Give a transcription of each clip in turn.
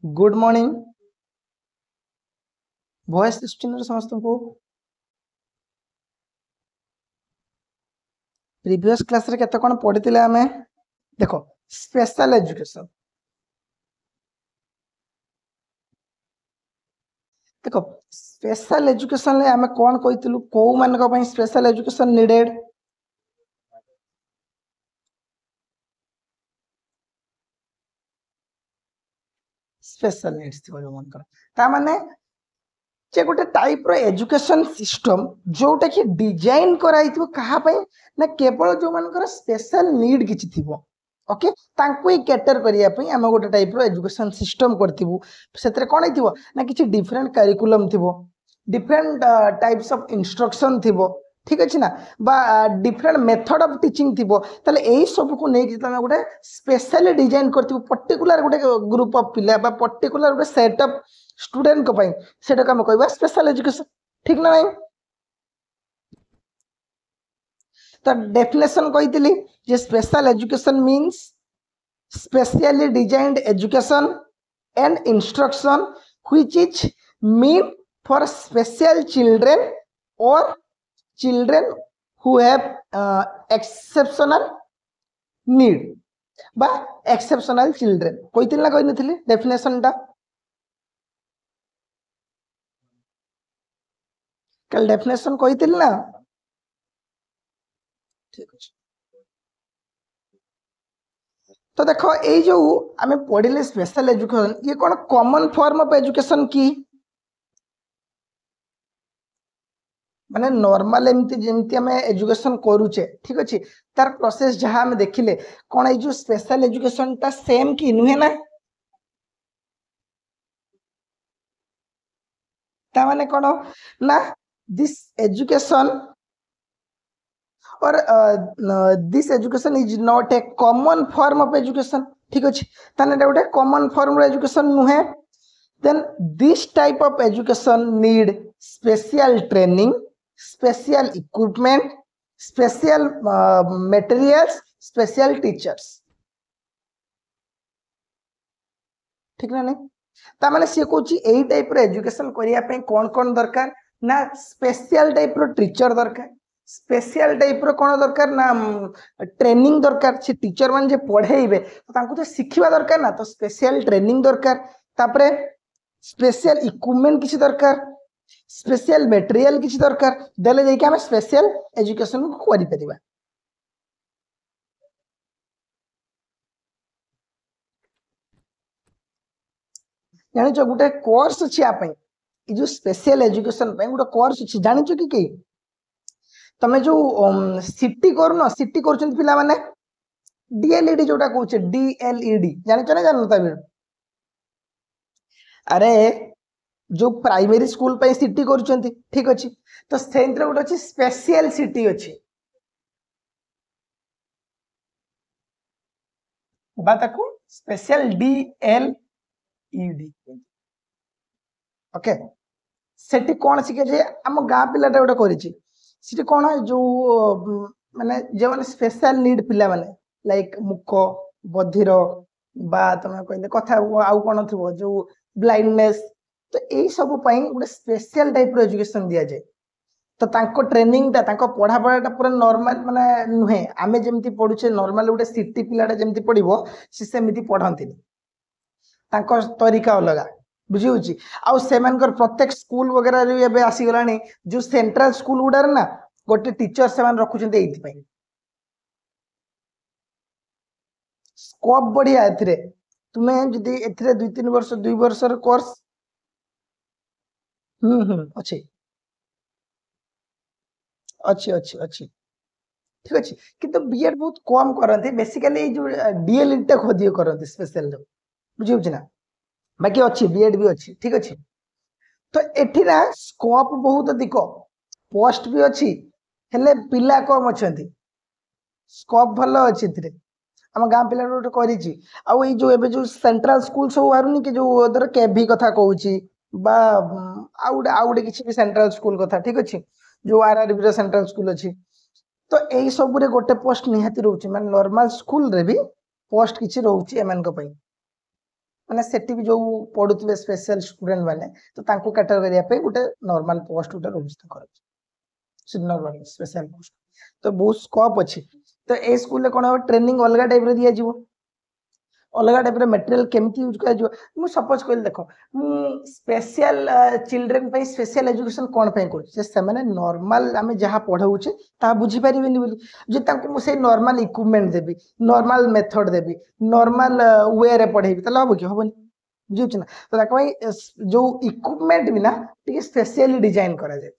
Good morning voice student समस्त को previous class रे केते कोन पढितिले आमे देखो स्पेशल एजुकेशन देखो स्पेशल एजुकेशन ले आमे कोन कहितलु को मान को पई special education needed special needs थी मन कर ता माने जे गोटे टाइप रो एजुकेशन सिस्टम जोटा कि डिजाइन कराइथिबो कहा पई ना केवल जो मानकर स्पेशल नीड किछि थिबो ओके तांको ही कैटर करिया पई हम गोटे टाइप रो एजुकेशन सिस्टम करथिबु सेतरे कोन हिथिबो ना किछि डिफरेंट करिकुलम थिबो डिफरेंट टाइप्स ऑफ इंस्ट्रक्शन थिबो ठीक अछि ना बा डिफरेंट मेथड ऑफ टीचिंग थिबो तले एही सब को नै कि तमे गोटे स्पेशली डिजाइन करथिबो पर्टिकुलर गोटे ग्रुप ऑफ पिला बा पर्टिकुलर गोटे सेट ऑफ स्टूडेंट को पई सेटा हम कहबा स्पेशल एजुकेशन ठीक ना नहीं तो डेफिनेशन कहितली जे special education means specially designed education and instruction which is meant for special children or children who have exceptional need बा exceptional children कहितली ना कहि नथिली डेफिनेशन टा कल डेफिनेशन कहितली ना ठीक अछि तो देखो ये जो आम पढ़ले स्पेशल एजुकेशन ये कौन कॉमन फॉर्म ऑफ एजुकेशन की माने नॉर्मल एमती जेमती हमें एजुकेशन करूचे ठीक अच्छे तार प्रोसेस जहाँ हमें देखिले कौन ये जो स्पेशल एजुकेशन ता सेम की नुहे ना ता माने कौन ना दिस एजुकेशन और this education is not a common form of education ठीक अच्छे ताने गोटे कॉमन फॉर्म ऑफ एजुकेशन नुहे then this type of education need special training special equipment special materials special teachers ठीक ना नहीं ता माने से कोची एही टाइप रो एजुकेशन करिया पे कोन दरकार ना स्पेशल टाइप रो टीचर दरकार स्पेशल टाइप रो कोन दरकार ना ट्रेनिंग दरकार से टीचर मान जे पढ़ेइबे तो तांको तो सिखिबा दरकार ना तो स्पेशल ट्रेनिंग दरकार तापरे स्पेशल इक्विपमेंट किसी दरकार स्पेशल मटेरियल किसी दरकार देले जाई कि हम स्पेशल एजुकेशन को करि परिबा जानि जो गुटे कोर्स अछि आपै ई जो स्पेशल एजुकेशन पे गुटे कोर्स अछि जानि छ कि तमे जो सिटी करनो सिटी करछन पिला माने डीएलईडी जोटा कहूचे डीएलईडी जानि छ ना जानता तबे अरे जो प्राइमरी स्कूल पे सिटी करूचंती ठीक अछि तो सेंटर गोटे अछि स्पेशल सिटी अछि बा ताकू स्पेशल डीएलईडी ओके सेठी कोन सिके जे हम गां पिलाटा गोटे करिछि सेठी कोन जो माने जे माने स्पेशल नीड पिला माने लाइक मुख बधिर बा तमे कहले कथा आउ कोन थिबो जो ब्लाइंडनेस तो यही सब गोटे स्पेशल टाइप एजुकेशन दि जाए तो तांको ट्रेनिंग तांको पढ़ा पढ़ाटा पूरा नॉर्मल माने नुहे आमे जेमती पढुचे नॉर्मल गोटे सिटी पिलाटा जेमती पढिबो से सेमिति पढंतिनी तांको तरीका अलगा बुझी होची आउ सेमानकर प्रत्येक स्कूल वगैरह रे एबे आसी गलानी जो सेंट्रल स्कूल उडार ना गोटे टीचर सेमान रखुचंते एथि पई स्कोप बढ़िया एथिरे तुमे जदी एथिरे 2-3 वर्ष 2 वर्षर कोर्स अच्छे अच्छे अच्छे अच्छे ठीक अच्छे किंतु बीएड बहुत कम करते बेसिकली जो डीएलईडी टा खोदियो करते स्पेशल जो बुझी होची ना बाकी अच्छी बीएड भी अच्छी ठीक अच्छे तो एठी ना स्कोप बहुत अधिक पोस्ट भी अच्छी हेले पिला कम अच्छी स्कोप भलो अच्छी एथिरे हम गां पिला गोटे करिछि आ ई जो एबे जो सेंट्रल स्कूल सब आरुनी कि जो अदर केभी कथा कहूछि बा आउडे किछि भी सेंट्रल स्कूल कथा ठीक अछि जो आरआरबी रो सेंट्रल स्कूल अछि तो एई सब रे गोटे पोस्ट निहाती रहउछि माने नॉर्मल स्कूल रे भी पोस्ट किछि रहउछि एमन को पई माने सेठी भी जो पढुतबे स्पेशल स्टूडेंट माने तो तांको कैटर करिया पे गुटे नॉर्मल पोस्ट गुटे रजिस्टर कर नॉर्मल स्पेशल पोस्ट तो बहुत स्कोप अछि तो ए स्कूल ले कोन ट्रेनिंग अलगा टाइप रे दिया जीवो अलग टाइप मटेरियल केमती यूज कर सपोज कहली देख स्पेशल चिल्ड्रेन पे स्पेशल एजुकेशन कौन पे कर नॉर्मल आम जहाँ पढ़ाऊे ता बुझी पारे जो नॉर्मल इक्विपमेंट देवी नॉर्मल मेथड देवी नॉर्मल वे रे पढ़ेबी तो हम कि हेनी बुझे ना तो जो इक्विपमेंट भी ना टे स्पेशली डिजाइन करा जाए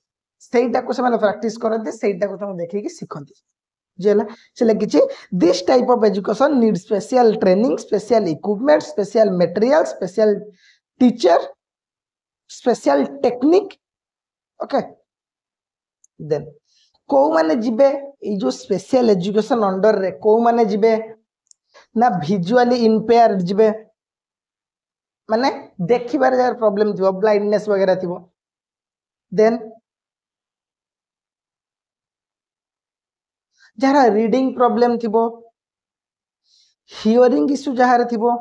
सेटा को प्रैक्टिस करते सेटा को देखिए शिखती से लिखी this type of education need special training special equipment special material special teacher special technique okay then को माने जिबे ए जो स्पेशल एजुकेशन अंडर रे को माने जिबे ना विजुअली इम्पेयर्ड जिबे माने देखिबार जार प्रॉब्लम थिबो ब्लाइंडनेस वगैरह थिबो देन जहाँ रीडिंग प्रॉब्लम थिबो हियरिंग इश्यू जहाँ थिबो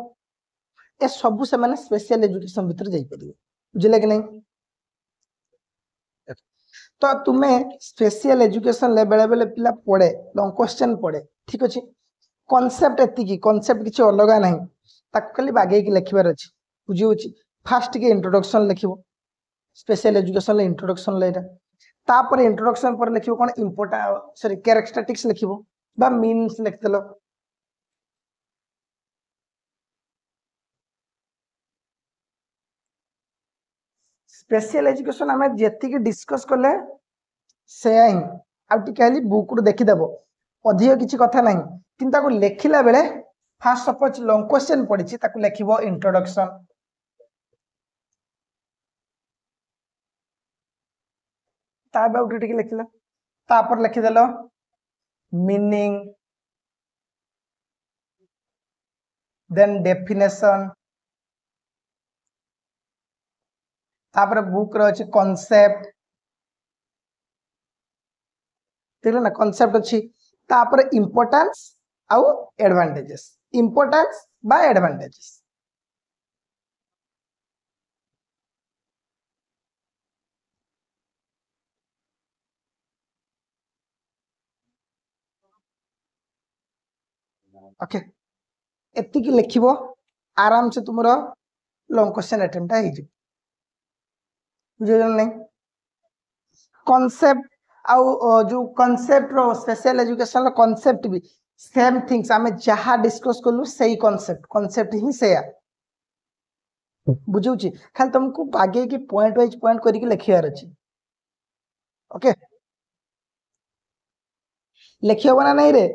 ए सब से माने स्पेशल एजुकेशन भीतर जाई परिबे बुझले कि नहीं तो तुम्हें स्पेशल एजुकेशन ले बेले बेले पिला पढ़े लॉन्ग क्वेश्चन पढ़े ठीक अछि कांसेप्ट एतिकी कांसेप्ट किछ अलगा नहीं ताक खाली बागे की लिखबार अछि बुझी होछि फास्ट के इंट्रोडक्शन लिखिबो स्पेशल एजुकेशन ले इंट्रोडक्शन ले तापर इंट्रोडक्शन पर लिखिबो कोन इंपोर्टेंट सॉरी कैरेक्टरिस्टिक्स लिखिबो बा मीन्स लिखतलो स्पेशल एजुकेशन आमे जेति के डिस्कस करले से ही आ टिके बुक रु देखि देबो अधिक किछि कथा नहीं किंतु ताको लेखिला बेले फास्ट सपोज लॉन्ग क्वेश्चन पढ़ी ताको लिखिबो इंट्रोडक्शन ता अबाउट टिके लिखिला तापर लिखि देलो मीनिंग देन डेफिनेशन तापर बुक रो अछि कांसेप्ट ठीक ना कांसेप्ट अछि तापर इंपोर्टेंस आउ एडवांटेजेस इंपोर्टेंस बा एडवांटेजेस ओके एति की लिखिबो आराम से तुमरो लॉन्ग क्वेश्चन अटेम्प्ट है जी बुझे नहीं कांसेप्ट आउ जो कांसेप्ट रो स्पेशल एजुकेशन रो कांसेप्ट भी सेम थिंग्स आमे जहा डिस्कस करलु सही कांसेप्ट ही सेया बुझुची खाली तुमको आगे की पॉइंट वाइज पॉइंट करके लिखियार अछि ओके लिखियो बना नहीं रे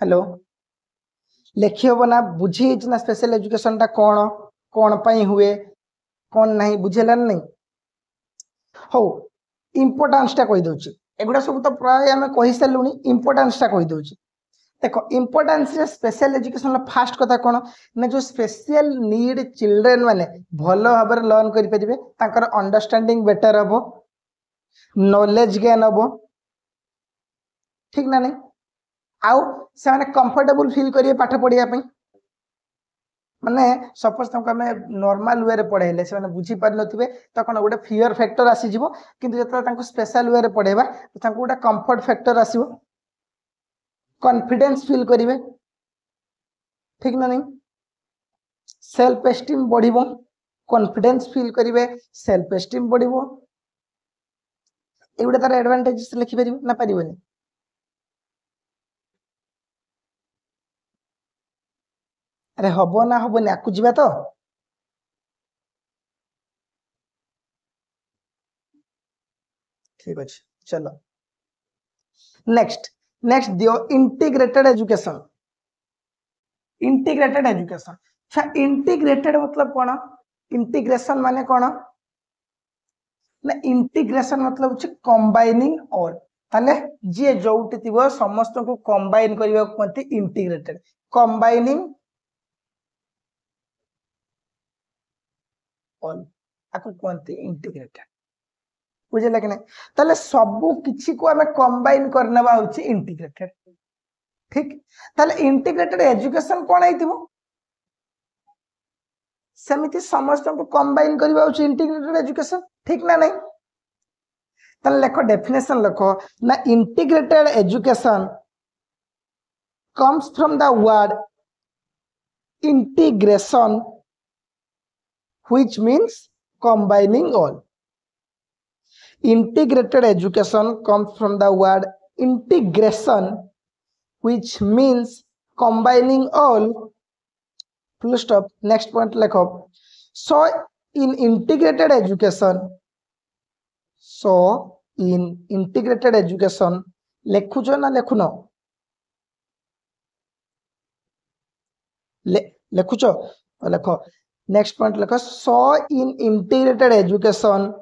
हेलो लिखियो बना बुझी ना स्पेशल एजुकेशन टा कोन कोन पई हुए कोन नहीं बुझेला नहीं हो इंपोर्टेंस टा कहि दोची एगुडा सब तो प्राय हमें कहि सलुनी इंपोर्टेंस टा कहि दोची देखो इंपोर्टेंस रे स्पेशल एजुकेशन फास्ट कथा कोन ना जो स्पेशल नीड चिल्ड्रेन माने भलो भाबर लर्न करि परिबे ताकर अंडरस्टैंडिंग बेटर हबो नॉलेज गेन हबो ठीक ना नहीं आउ से माने कंफर्टेबल फील करिए पाठ पढ़िया पई माने सपोज तुमको हमें नॉर्मल वे रे पढ़ेले से माने बुझी पार नथिबे त कोन गोटे फियर फैक्टर आसी जिवो किंतु जतरा तांको स्पेशल वे रे पढ़ेबा तो तांको गोटे कंफर्ट फैक्टर आसीबो कॉन्फिडेंस फील करिवे ठीक ना नहीं सेल्फ एस्टीम बढ़िबो कॉन्फिडेंस फील करिवे सेल्फ एस्टीम बढ़िबो एगुडा तार एडवांटेजेस लिखि परिबो ना परिबोनी अरे हबो ना हबोनी आकु जिबा तो ठीक अछि चलो नेक्स्ट नेक्स्ट दियो इंटीग्रेटेड एजुकेशन अच्छा इंटीग्रेटेड मतलब कौन इंटीग्रेशन माने कौन ना इंटीग्रेशन मतलब होछि कंबाइनिंग और ताले जे जोउटी थिबो समस्त को कंबाइन करिवा कोंती इंटीग्रेटेड कंबाइनिंग ऑल आकु कोंती इंटीग्रेटेड बुझले कि नहीं ताले सब किछि को हमें कंबाइन करनबा होछि इंटीग्रेटेड ठीक ताले इंटीग्रेटेड एजुकेशन कोन आइतिबो सेमिति समस्त को कंबाइन करबा होची इंटीग्रेटेड एजुकेशन ठीक ना नहीं ताले लेखो डेफिनेशन लेखो ना integrated education comes from the word integration which means combining all. Integrated education comes from the word integration which means combining all. Full stop. Next point lekho. So in integrated education lekhujo na lekhuno lekhucho lekho. Next point lekho. So in integrated education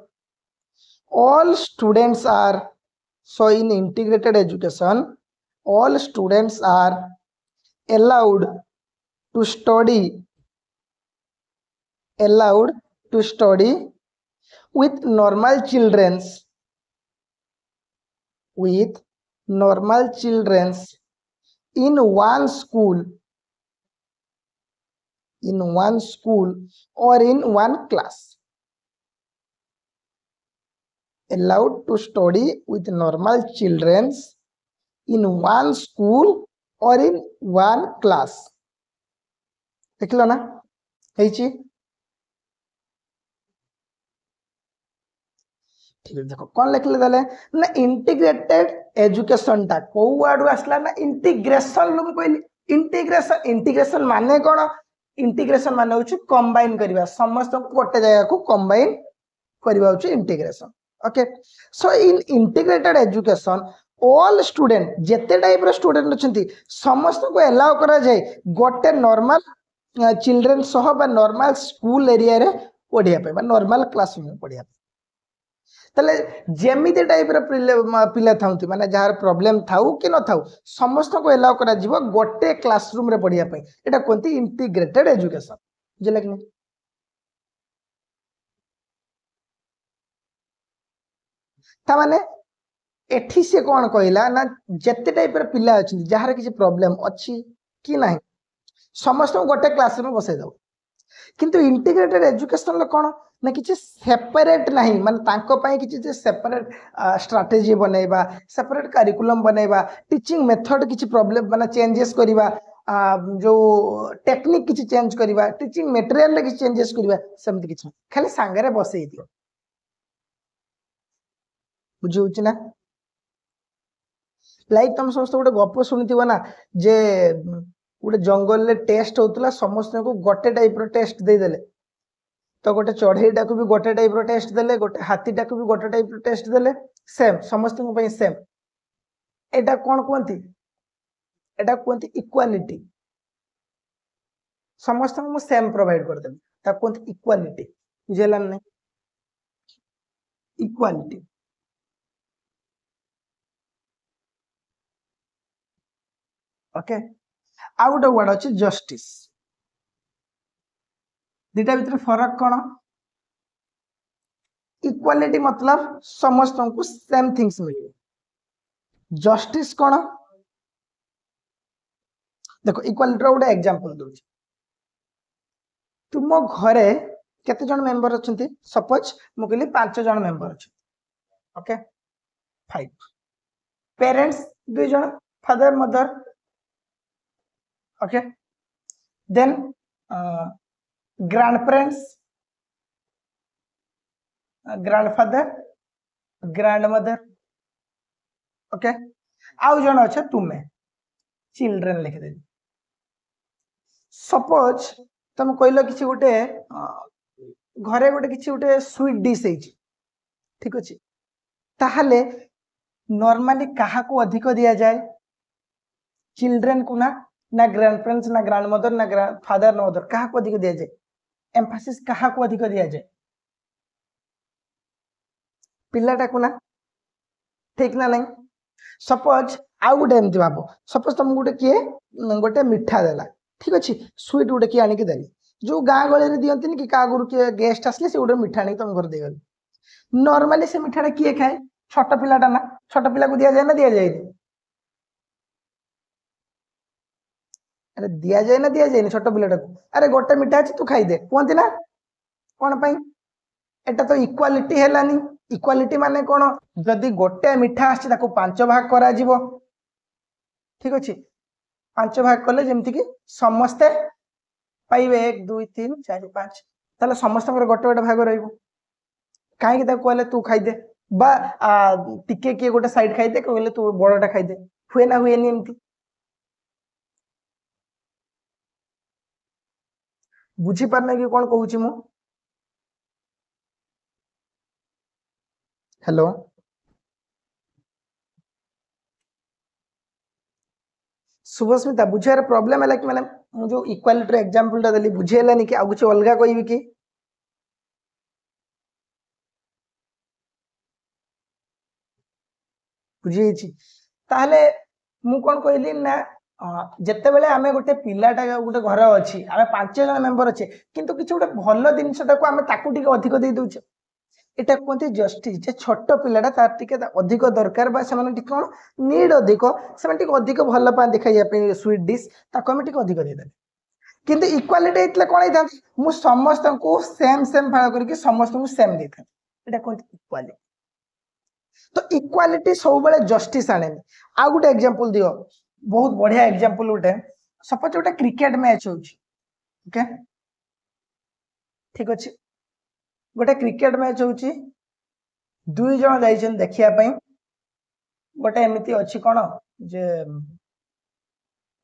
all students are allowed to study with normal children's in one school or in one class. Allowed to study with normal children's in one school or in one class. देखलो ना हेची ठीक है देखो कौन लिखले दले ना इंटीग्रेटेड एजुकेशन टा को वर्ड आसला ना इंटीग्रेशन लोग कहली इंटीग्रेशन माने कोन इंटीग्रेशन माने होची कंबाइन करबा समस्त को गोटे जगह को कंबाइन करबा होची इंटीग्रेशन ओके सो इन इंटीग्रेटेड एजुकेशन ऑल स्टूडेंट जेते टाइप रो स्टूडेंट अछंती समस्त को अलाउ करा जाय गोटे नॉर्मल चिल्ड्रन सह बा नॉर्मल स्कूल एरिया रे पढ़िया पे बा नॉर्मल क्लासरूम में पढ़िया तले जेमिति टाइप रो पिला थाउती माने जार प्रॉब्लम थाउ कि न थाउ समस्त को अलाउ करा जीवो गोटे क्लासरूम रे पढ़िया पे एटा कोनती इंटीग्रेटेड एजुकेशन जे लगने ता माने एठी से कोन कहला ना जेते टाइप रो पिला अछि जार किछि प्रॉब्लम अछि कि नाही समस्त को गोटे क्लासरूम में बसै दो किंतु इंटीग्रेटेड एजुकेशन लो कोन ना किछि सेपरेट नाही माने तांको पई किछि जे सेपरेट स्ट्रेटजी बनेबा सेपरेट करिकुलम बनेबा टीचिंग मेथड किछि प्रॉब्लम माने चेंजेस करिबा जो टेक्निक किछि चेंज करिबा टीचिंग मटेरियल ले किछि चेंजेस करिबा सेमति किछि खाली संगे रे बसै दियो बुझुछि ना लाइक तुम समस्त गोटे गप सुनिथिबो ना जे गोटे जंगल ले टेस्ट होतला समस्त को गोटे टाइप रो टेस्ट दे देले तो गोटे चढ़ईटा को भी गोटे टाइप रो टेस्ट देले गोटे हाथीटा को भी गोटे टाइप रो टेस्ट देले सेम समस्त को पई सेम एटा कोन कोंती एटा कोंती इक्वालिटी समस्त को सेम प्रोवाइड कर देम ता कोंती इक्वालिटी बुझेला नै इक्वालिटी ओके आ गोटे वर्ड अछि जस्टिस दीटा भीतर फरक कोन इक्वालिटी मतलब समस्त को सेम थिंग्स मिले जस्टिस कोन देखो इक्वालिटी रो गोटे एग्जांपल दउ तुम घरे केते जन मेंबर अछंती सपोज मु कहली 5 जन मेंबर अछि ओके 5 पेरेंट्स 2 जन father mother okay then grandparents grandfather grandmother okay आउ जन अच्छे तुम्हें चिल्ड्रेन लिख दे सपोज तुम कहल कि गोटे घरे गोटे किसी गोटे स्वीट डिश है ठीक अच्छे ताहले नॉर्मली कहा को अधिक दिया जाए चिल्ड्रेन को ना ग्रैंड पेरेंट्स ना ग्रैंड मदर ना फादर ना मदर कहा को अधिक दिया जाए एम्फासिस कहा को अधिक दिया जाए पिलाटा को ना ठीक ना नहीं सपोज आउ गोटे एमती भाव सपोज तुम गोटे किए गोटे मिठा देला ठीक अच्छे स्वीट गोटे किए आणिक देली जो गाँ गली दिखती कि क्या गुरु किए गेस्ट आसले से गोटे मिठा आनी तुम घर देगल नॉर्मली से मिठाटा किए खाए छोट पिलाटा ना छोट पिला को दिया जाए ना दिया जाए अरे दिया जाए ना दिया जाए छोट पिलाटा को अरे गोटे मिठा अच्छी तू खाईदे कहती ना कौन पाई एटा तो इक्वालिटी हेलानी इक्वालिटी माने कौन जदि गोटे मिठा आछि ताको 5 भाग करा जीवो ठीक अछि 5 भाग कले जेमति कि समस्ते पाइबे 1 2 3 4 5 ताले समस्त गोटे गोटे भाग रहिबो कहीं कहले तू खाईदे बा टिके किए गोटे साइड खाईदे कहले तू बड़टा खाईदे हुए ना हुए एमती बुझी पारना कि कौन कहूची मु हेलो शुभस्मिता बुझार प्रॉब्लम है कि माने मु जो इक्वालिटी एग्जांपल टा देली बुझेलानी कि आ कुछ अलगा कहबी कि बुझी ताहले मु कौन कहली ना जिते बेले आम गोटे पिलाटा गोटे घर अच्छी आम 5 जन मेंबर अच्छे किंतु किसी गोटे भल जिनटा को आम ताकू अधिक दे दूचे एटा कहते जस्टिस जे छोट पिलाटा तार टिके अधिक दरकार बा से कौन नीड अधिक से अधिक भल पाते खाइए स्वीट डिश ताको आम अधिक देदें किंतु इक्वालिटी कौन होता मु समस्त को सेम सेम भाग करके समस्त को सेम दे था एटा कहते इक्वालिटी तो इक्वालिटी सब बेले जस्टिस आने आ गोटे एग्जांपल दियो बहुत बढ़िया एग्जांपल गोटे सपोज गोटे क्रिकेट मैच होची ओके ठीक अच्छे गोटे क्रिकेट मैच होची 2 जन जाइछन देखिया पई गोटे एमिति अछि कोन जे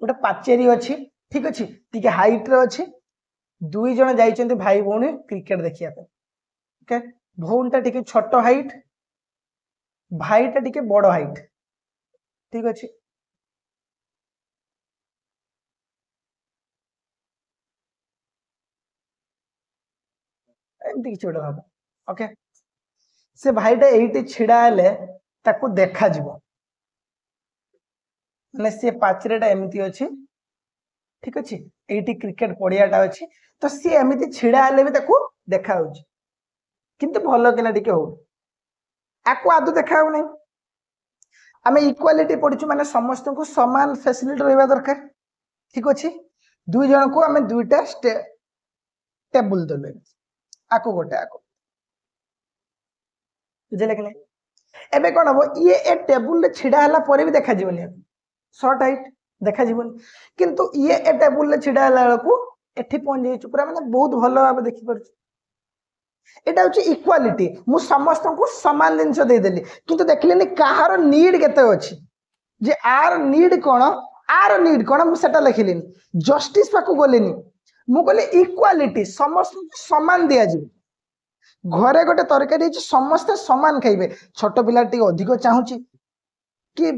गोटे पाचेरी अछि ठीक अछि टिके हाइट रे अछि 2 जन जाइछन भाई भौणी क्रिकेट देखिया पई ओके भौणटा टिके छोट हाइट भाईटा टिके बड़ हाइट ठीक अच्छे एमती किसी गोटे भाव ओके से भाईटा एइटे छिड़ा हेले ताको देखा जीवो माने से पाचरेटा एमती अछि ठीक अच्छे एइटी क्रिकेट पड़ियाटा अछि तो सी एमती छिड़ा हेले भी ताको देखा होउची किंतु भलो किना टिके हो आको आदु देखा हो नहीं आमे इक्वालिटी पढ़छु माने समस्त को समान फैसिलिटी रहबा दरकार ठीक अछि 2 जन को आमे दुईटा टेबल देले आको गोटे आको बुझले कि नहीं एबे कोन हो ये ए टेबल ले छिडा हला परे भी देखा जीवनी शॉर्ट हाइट देखा जीवनी किंतु ये ए टेबल ले छिडा हला को एठी पहुंच जाई पूरा माने बहुत भलो भाबे देखि परछु एटा होची इक्वालिटी मु समस्त को समान जिंस दे देली किंतु देखलेनी काहार नीड केते अछि जे आर नीड कोन आर नीड कोन मु सेटा लिखिलिनी जस्टिस पाकु गोलेनी मु कहले इक्वालिटी समस्त समान दिया जी घरे गोटे तरकारी समस्त समान खाइबे छोट पिला टी अधिक चाहूची कि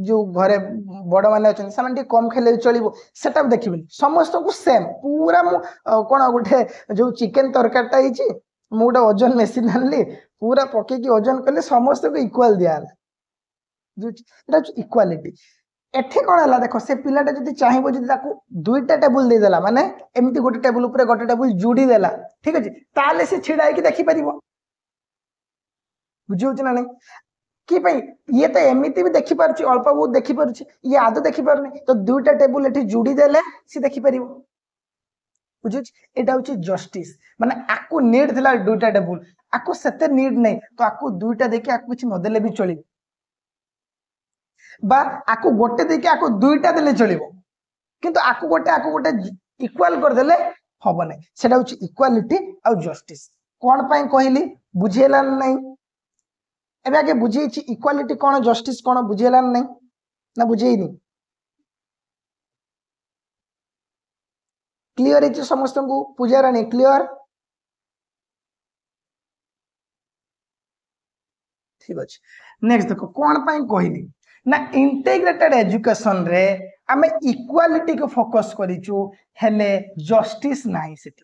जो घरे बड़ माने अच्छा से कम खेले चलो सेटा देखिए समस्त को सेम पूरा मु कौन गोटे जो चिकेन तरकारीटा होती गोटे ओजन मेसीन आनली पूरा पकईकि ओजन कले समस्त को इक्वाल दिया इक्वालिटी एठी कौन है देख से पिलाटा जब चाहिए जब दुईटा टेबुल देदेला माने एमती गोटे टेबुल ऊपर गोटे टेबुल जोड़ी देला ठीक अच्छे ताले से छिड़ा होकर देखिपर बुझे ना नहीं कि ये तो एमती भी देखी पार्छ अल्प बहुत देखी पार्छ ये आदौ देखी पार तो दुईटा टेबुल एठी जोड़ी देले सी देखी परिबो बुझु एटा होची जस्टिस माने आकु नीड थिला दुईटा टेबुल आकु सेते नीड नहीं तो आकु दुईटा देखि आकु किछि नदेले भी चली बा आकु गोटे देखि आकु दुईटा देले चलिबो किंतु आकु गोटे इक्वल कर देले हबो नै सेटा होची इक्वालिटी आ जस्टिस कोन पई कहली बुझेला नहीं एबे आगे बुझे इक्वालिटी कौन जस्टिस कौन बुझेला नहीं ना बुझेनी क्लियर है समस्त को पूजा रानी क्लियर ठीक अच्छे नेक्स्ट देखो कौन पाई कहली ना इंटीग्रेटेड एजुकेशन रे आमे इक्वालिटी को फोकस करिचु हेले जस्टिस नाही सेठी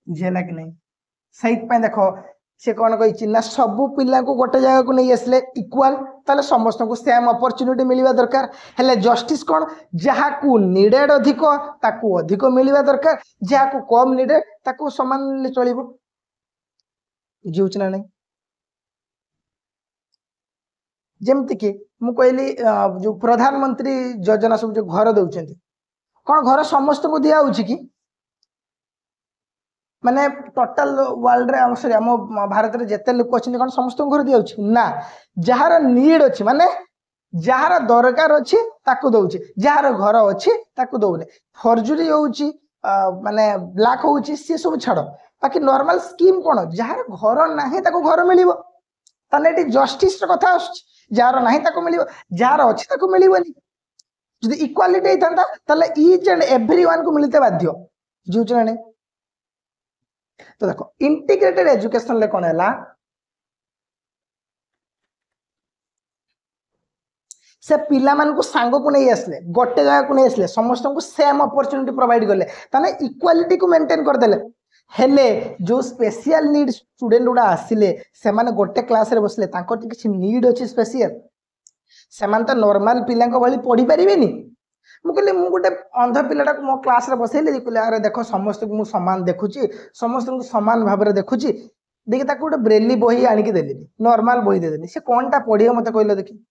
बुझेला कि नहीं सही पे देखो से कौन कही ना सबू पिला को गोटे जगह को नहीं आसले इक्वाल ताले समस्त को सेम अपॉर्चुनिटी मिलवा दरकार हेले जस्टिस कौन जहाँ को नीडेड अधिक ताकू अधिक मिलवा दरकार जहाँ को कम नीडेड ताकू समान चलिबो बुझी ना नहीं जमती कि मु कहली जो प्रधानमंत्री योजना सब जो घर दउछंती कौन घर समस्त को दिया होउछि कि माने टोटल वर्ल्ड रे सॉरी हम भारत रे जेते लोक अछि कोन समस्त को घर दिया होउछि ना जहार नीड अछि माने जहार दरकार अछि ताकू दउछि जहार घर अछि ताकू दउने फर्जुरी होउछि माने ब्लैक होउछि से सब छाड़ बाकी नॉर्मल स्कीम कोन जहार घर नाही ताकू घर मिलिबो ताले एटी जस्टिस र कथा आछि जहार नाही ताकू मिलिबो जहार अछि ताकू मिलिबोनी जदि इक्वालिटी हेतंता ताले ईच एंड एवरीवन को मिलते बाध्य जुचने तो देखो इंटीग्रेटेड एजुकेशन ले कोन हैला से पिला मान को सांग को नहीं आसले गोटे जगह को नहीं आसले समस्त को सेम अपॉर्चुनिटी प्रोवाइड करले ताने इक्वालिटी को मेंटेन कर देले हेले जो स्पेशल नीड स्टूडेंट गुडा आसिले से माने गोटे क्लास रे बसले ताको किछि नीड अछि स्पेशल से माने त नॉर्मल पिला को भली पढी परिबेनी मु कहले मु गोटे अंध पिलाटा को मो क्लास रे बसैले कहले अरे देखो समस्त को मु समान देखुची समस्त को समान भाव रे देखुची देखि ताको गोटे ब्रेली बही आनी के देली नॉर्मल बही दे देली से कोनटा पढियो मते कहले देखि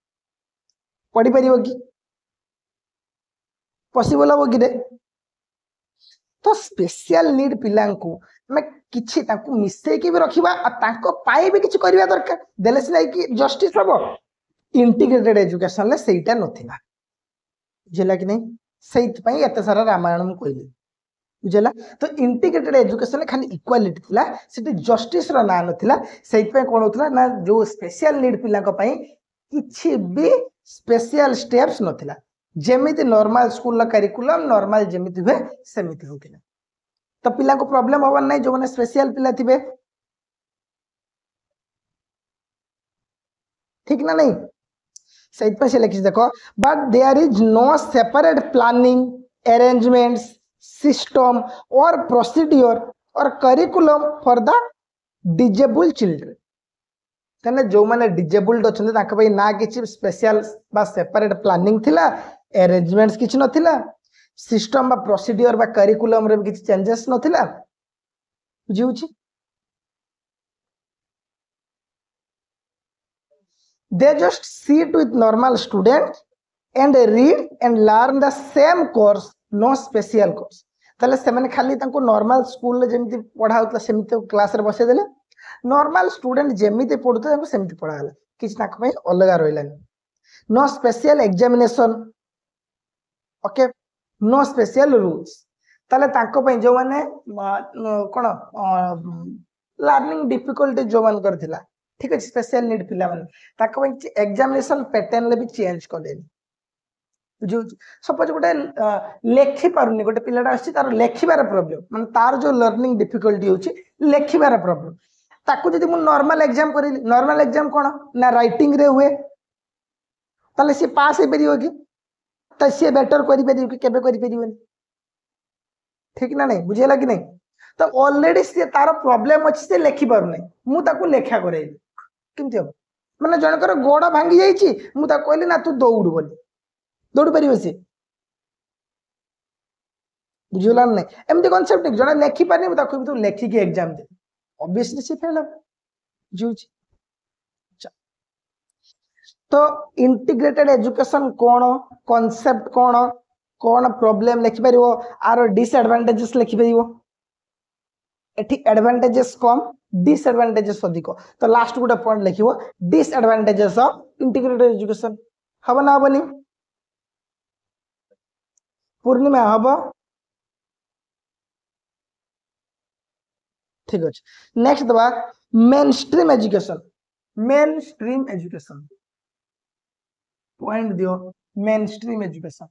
पढ़ी पारिबो कि पॉसिबल हो कि रे तो स्पेशल नीड पिला को मैं किछि ताको मिसै के भी रखिबा आ ताको पाई भी किछि करबा दरकार देले सिना कि जस्टिस हबो इंटीग्रेटेड एजुकेशन ले सेटा नथिला बुझला कि नहीं सेइत पई एते सारा रामायण मु कहली बुझला तो इंटीग्रेटेड एजुकेशन ले खाली इक्वालिटी थिला सेठी जस्टिस रो ना नथिला सेइत पई कोन होतला ना जो स्पेशल नीड पिला को पई किछि भी स्पेशल स्टेप्स नथिला जेमिति नॉर्मल स्कूल ला करिकुलम नॉर्मल जेमिति हुए सेमिति होतिला तो पिला को प्रॉब्लम होवन नै जो माने स्पेशल पिला थिबे ठीक ना नहीं सहित पे से लिखि देखो but there is no separate planning arrangements system or procedure or curriculum for the disabled children तने जो माने डिजेबल्ड अछन ताके भाई ना किछि स्पेशल बा सेपरेट प्लानिंग थिला अरेंजमेंट्स किछि नथिला सिस्टम बा प्रोसीड्योर बा करिकुलम रे किछि changes नथिला बुझिउछि they just sit with normal students and read and learn the same course no special course तले से माने खाली तांको नॉर्मल स्कूल ले जेमिति पढा होतला सेमिति क्लास रे बसे देले नॉर्मल स्टूडेंट जेमिति पढुते तांको सेमिति पढाला किछ ना कमे अलगा रहिलानी no special examination okay no special rules तले तांको पई जो माने कोन लर्निंग डिफिकल्टी जो मान करथिला ठीक है स्पेशल नीड पिला माने ताको पई एग्जामिनेशन पैटर्न ले भी चेंज करले जो सपोज गोटे लेखि पारुनी गोटे पिलाटा आछि तार लेखिबार प्रॉब्लम माने तार जो लर्निंग डिफिकल्टी होछि लेखिबार प्रॉब्लम ताकू जदि मु नॉर्मल एग्जाम करी नॉर्मल एग्जाम कोन ना राइटिंग रे हुए ताले से पास हे परियो कि त से बेटर करि परियो कि केबे करि परियो ठीक ना नहीं बुझेला कि नहीं तो ऑलरेडी से तार प्रॉब्लम अछि से लेखि पारु नै मु ताकू लेखा करेली केमति हो माने जनकर गोड़ भांगी जाईची मु ता कहली ना तू दौड़ बोली दौड़ परिबे से बुझला नै एमती कांसेप्ट जणा लेखि पानी मु ताकू तू लेखि के एग्जाम दे ऑब्वियसली से फेल हो जुची तो इंटीग्रेटेड एजुकेशन कोन कांसेप्ट कोन कोन प्रॉब्लम लिखि परिबो आरो डिसएडवांटेजेस लिखि परिबो एठी एडवांटेजेस कम डिसएडवांटेजेस अधिक तो लास्ट गुटे पॉइंट लिखिबो डिसएडवांटेजेस ऑफ इंटीग्रेटेड एजुकेशन हबो ना हबनी पूर्णिमा हबो ठीक अछि नेक्स्ट दबा मेन स्ट्रीम एजुकेशन पॉइंट दियो मेन स्ट्रीम एजुकेशन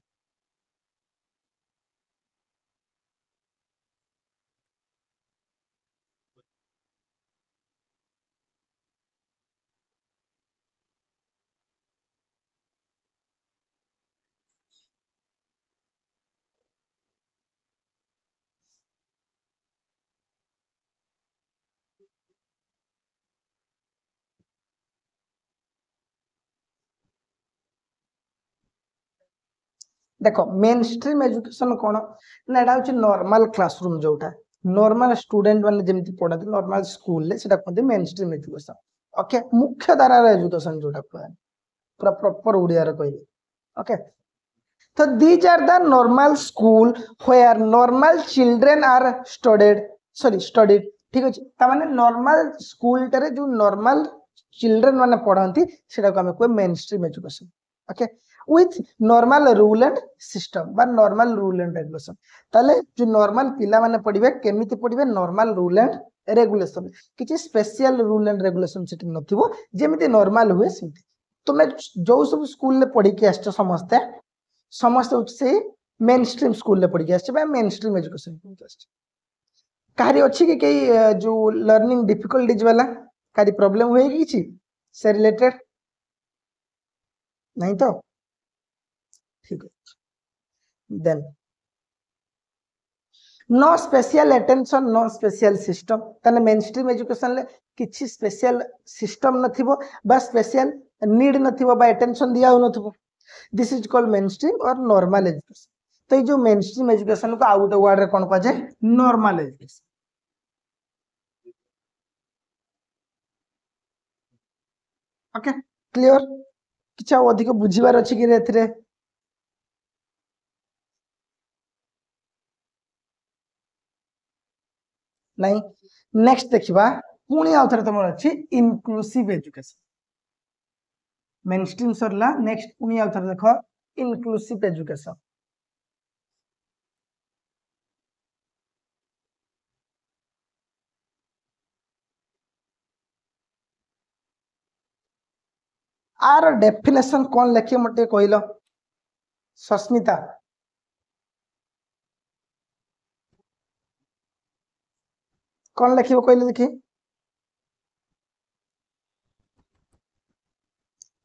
देखो मेन स्ट्रीम एजुकेशन कोन ना एटा होची नॉर्मल क्लासरूम जोटा नॉर्मल स्टूडेंट माने जेमति पढाते नॉर्मल स्कूल ले सेटा कोन मेन स्ट्रीम एजुकेशन ओके मुख्य धारा एजुकेशन जोटा पूरा प्रॉपर उड़िया रे कहली okay So these are the normal school where normal children are studied ठीक अछि ता माने normal school टारे जो normal children माने पढ़ंती सेटा को हमें कोइ mainstream education okay with normal rule and system बा normal rule and regulation ताले जो normal पिला माने पढ़िबे केमिति पढ़िबे normal rule and regulation किछि special rule and regulation Sethi नथिबो जेमिति normal हुए सेमिति तुमे जो सब स्कूल ले पढ़ी के आछो समस्ते समस्त से मेन स्ट्रीम स्कूल ले पढ़ी आछे मेन स्ट्रीम एजुकेशन कहारी अच्छी कि कई जो लर्निंग डिफिकल्टीज वाला कहारी प्रॉब्लम हुए कि किसी से रिलेटेड नहीं तो ठीक है then no special attention no special system तने मेन स्ट्रीम एजुकेशन ले किछि स्पेशल सिस्टम नथिबो बा स्पेशल नीड नथिबो बा अटेंशन दिया हो नथिबो this is called mainstream और नॉर्मल एजुकेशन तो ये जो मेन स्ट्रीम एजुकेशन को आउट वर्ड रे कोन कह जाय नॉर्मल एजुकेशन ओके क्लियर किछा अधिक बुझिबार अछि कि रेथरे नहीं नेक्स्ट देखिबा पुणी आउथरे तमर अछि इनक्लूसिव एजुकेशन मेन स्ट्रीम सरला नेक्स्ट पुणी आउथरे देखो इनक्लूसिव एजुकेशन आर डेफिनेशन कौन लिखे मते कहलो सस्मिता कौन लिखिबो कहले देखि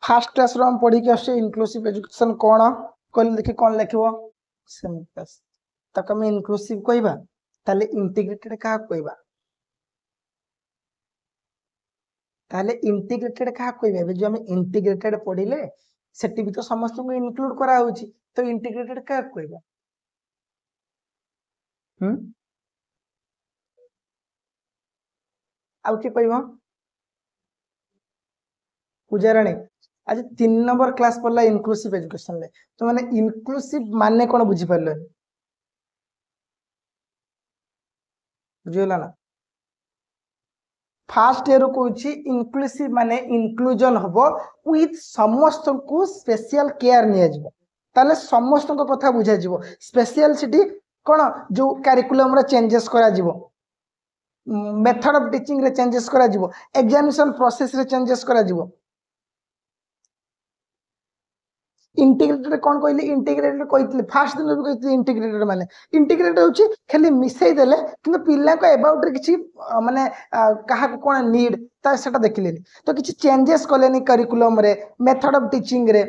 फर्स्ट क्लास रो हम पढ़ी के आसे इनक्लूसिव एजुकेशन कोन कहले देखि कौन लिखिबो सेमिक्लास तक हम इनक्लूसिव कहबा ताले इंटीग्रेटेड का कहबा ताले इंटीग्रेटेड का कहबा जो हम इंटीग्रेटेड पढ़िले सेटी भी तो समस्त को इंक्लूड करा होची तो इंटीग्रेटेड का कहबा आउ के कहबो पूजाराणी आज 3 नंबर क्लास पढ़ला इनक्लूसिव एजुकेशन ले तो माने इनक्लूसिव माने कोन बुझी परलो बुझिला ना फास्ट ईयर को इनक्लूसिव माने इंक्लूजन हबो विथ समस्त को स्पेशल केयर निया जिवो ताले समस्त को कथा बुझा जिवो स्पेशल सिटी कोन जो करिकुलम रे चेंजेस करा जिवो मेथड ऑफ टीचिंग रे चेंजेस करा जिवो एग्जामिनेशन प्रोसेस रे चेंजेस करा जिवो इंटीग्रेटेड कौन कहली इंटीग्रेटेड कहते फास्ट दिन भी कहते इंटीग्रेटेड माने इंटीग्रेटेड होची खाली मिसई देले किंतु पिल्ला को अबाउट रे किछि माने कहा को कोन नीड ता सेटा देखिलेनी तो किछि चेंजेस कलेनी करिकुलम रे मेथड ऑफ टीचिंग रे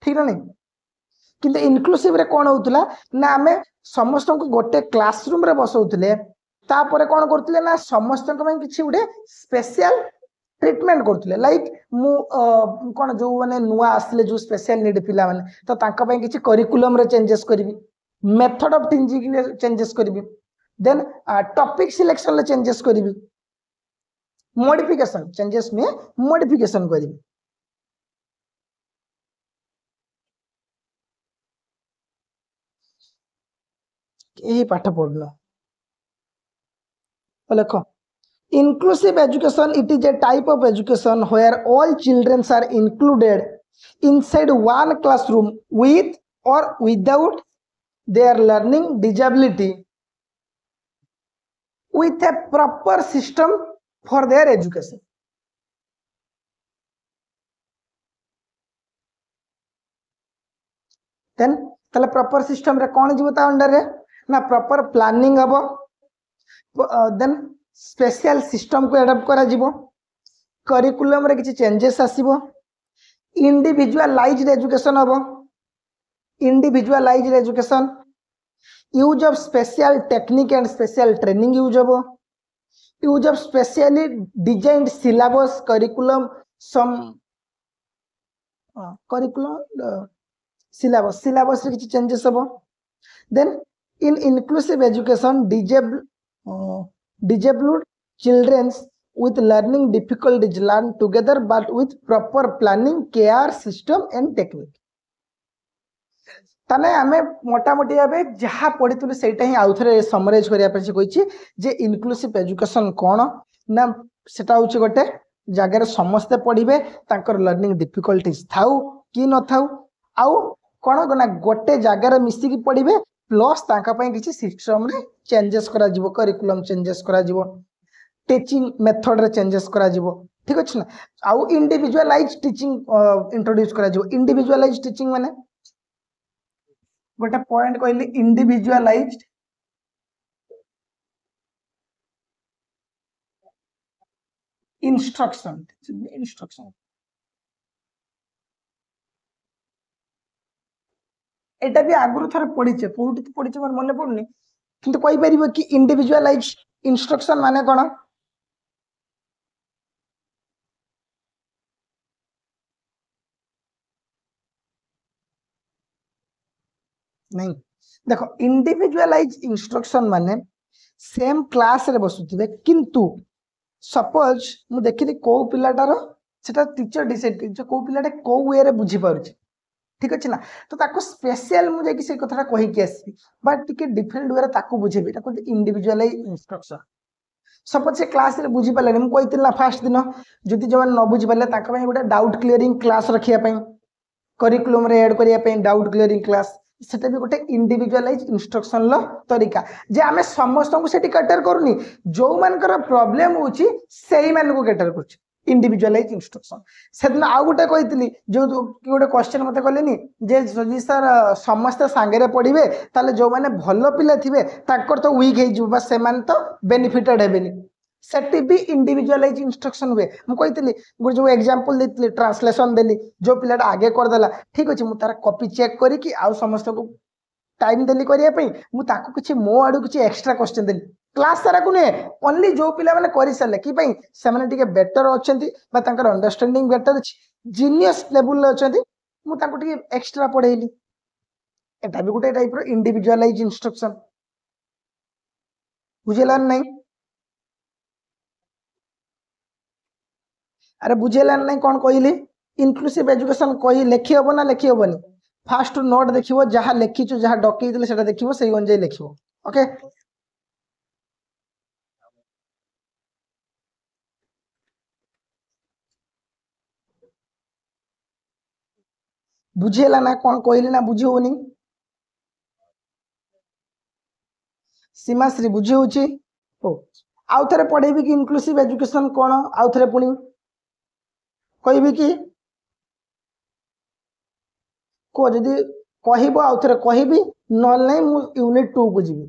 ठीक नहीं किंतु इनक्लूसिव रे कोन होतला ना हमें समस्त को गोटे क्लासरूम रे बसौतले तापरे कोन करतले ना समस्त को में किछि उडे स्पेशल ट्रीटमेंट करतले लाइक मु कोन जो माने नुआ आसले जो स्पेशल नीड पिला माने तो तांका पय किछि करिकुलम रे चेंजेस करबी मेथड ऑफ टीचिंग रे चेंजेस करबी देन टॉपिक सिलेक्शन ले चेंजेस करबी मॉडिफिकेशन चेंजेस में मॉडिफिकेशन करबी यही पाठ पढ़लो देखो inclusive education it is a type of education where all children are included inside one classroom with or without their learning disability with a proper system for their education then तले proper system रे कोन जीवता under रे ना proper planning हबो then special system को adapt करा जिवो curriculum रे किछि चेंजेस आसीबो इंडिविजुअलाइज्ड एजुकेशन हबो individualized education use of special technique and special training use हबो use of specially designed syllabus curriculum some curriculum syllabus रे किछि चेंजेस हबो then in inclusive education disabled children with learning difficulties learn together but with proper planning care system and technique ताने आमे मोटामोटी भाबे जहाँ पढ़ी सेटा ही आउ थे समराइज करने से कही जे इनक्लूसिव एजुकेशन कौन ना सेटा हूँ गोटे जगार समस्ते पढ़े तांकर लर्निंग डिफिकल्टीज थाउ कि न थाउ आउ कौन ना गोटे जगार मिसिकी पढ़े प्लस किसी सिस्टम रे चेंजेस करा जिवो करिकुलम चेंजेस करा जिवो टीचिंग मेथड रे चेंजेस करा जिवो ठीक अछि ना आउ इंडिविजुअलाइज टीचिंग इंट्रोड्यूस करा जिवो इंडिविजुअलाइज टीचिंग माने गोटे पॉइंट कहली इंडिविजुअलाइज्ड इंस्ट्रक्शन इंस्ट्रक्शन एटा भी आगुरु थरे पढ़ीचे कोउठी तो पढ़ीचे मोर मने पड़नी किंतु कहि परिबो कि इंडिविजुअलाइज इंस्ट्रक्शन माने कोन नहीं देखो इंडिविजुअलाइज इंस्ट्रक्शन माने सेम क्लास रे बसुथिबे किंतु सपोज मु देखिली को पिलाटार सेटा टीचर डिसाइड कर को पिलाटा को वे रे बुझी पारुची ठीक अछि ना तो ताको स्पेशल मु जे से कथाटा कहि के आसी बट टिके डिफरेंट वे रे ताको बुझेबी ताको इंडिविजुअलाइज इंस्ट्रक्शन सपोज से क्लास रे बुझी पाले मु कहितिल ना फर्स्ट दिन जदि जवन न बुझी पाले ताका पय गोटे डाउट क्लियरिंग क्लास रखिया पय करिकुलम रे ऐड करिया पय डाउट क्लियरिंग क्लास सेटा भी गोटे इंडिविजुअलाइज इंस्ट्रक्शन लो तरीका जे आमे समस्त को सेठी कैटर करनी जो मानकर प्रॉब्लम होची सेही मान को कैटर करछ इंडिविजुअलाइज इंस्ट्रक्शन सेदिन आउ गोटे कहितली जो गोटे क्वेश्चन मते कहलेनी जे जदि सर समस्त सांगे रे पढ़िबे ताले जो माने भलो पिला थिबे ताकर तो वीक हे जिवो बस से मान तो बेनिफिटेड हेबेनी सेटी भी इंडिविजुअलाइज इंस्ट्रक्शन हुए मु कहितली गो जो एग्जांपल देतली ट्रांसलेशन देली जो पिलाटा आगे कर देला ठीक अछि मु तारा कॉपी चेक करी कि आउ समस्त को टाइम देली करिया पई मु ताको किछि मो आडू किछि एक्स्ट्रा क्वेश्चन देली क्लास सारा को ने ओनली जो पिला माने करि सले कि पई से माने टिके बेटर अछंती बा तांकर अंडरस्टैंडिंग बेटर अछि जीनियस लेवल ले अछंती मु ताको टिके एक्स्ट्रा पढेली एटा भी गुटे टाइप रो इंडिविजुअलाइज इंस्ट्रक्शन बुझेला नहीं अरे बुझेला नहीं कौन कहली इनक्लूसिव एजुकेशन कही लेखि हबो ना लेखि हबोनी फास्ट नोट देखिवो जहाँ लेखिछु जहाँ डकई दिले सेटा देखिवो सेही अनुसार लेखिवो ओके बुझेला ना कौन कहली ना बुझी होनी सीमा श्री बुझी होची हो आउ थरे पढ़ेबी कि इनक्लूसिव एजुकेशन कोन आउ थरे पुनी कहबी कि को जदि कहबो आउ थरे कहबी नल नहीं मु यूनिट 2 को जीवी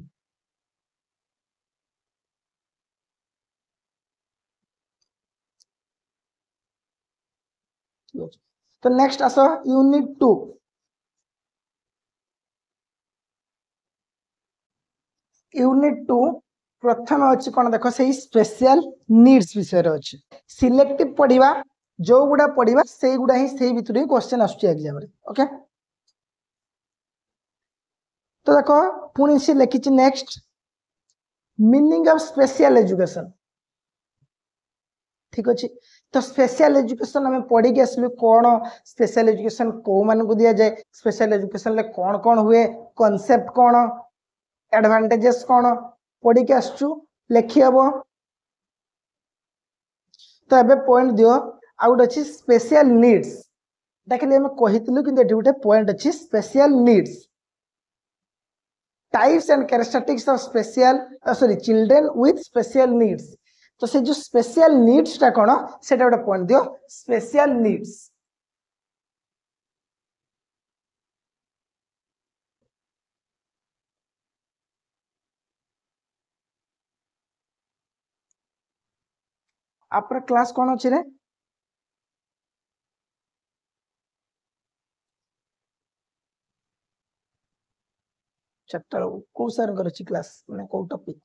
तो नेक्स्ट आसो यूनिट 2 यूनिट 2 प्रथम अच्छी कौन देख से स्पेशल नीड्स विषय अच्छे सिलेक्टिव पढ़ा जो गुड़ा पढ़ा से गुड़ा ही से भितर ही क्वेश्चन आसम ओके तो देख पुणी सी लिखी next meaning of special education ठीक अच्छे तो स्पेशल एजुकेशन आम पढ़ी के आसलु कौन स्पेशल एजुकेशन को मान को दि जाए स्पेशल एजुकेशन ले कौन कौन हुए कॉन्सेप्ट कौन एडवांटेजेस कौन पढ़ी के आसचु लिखी हम तो एबे पॉइंट दियो आउट अच्छी स्पेशल नीड्स देखिए आम कही कि गोटे पॉइंट अच्छी special needs types and characteristics of special sorry children with special needs तो से जो स्पेशल नीड्स टा कौन से गोटे पॉइंट दियो स्पेशल नीड्स आपरा क्लास कौन अच्छे रे चैप्टर को सर कर अच्छी क्लास माने को टॉपिक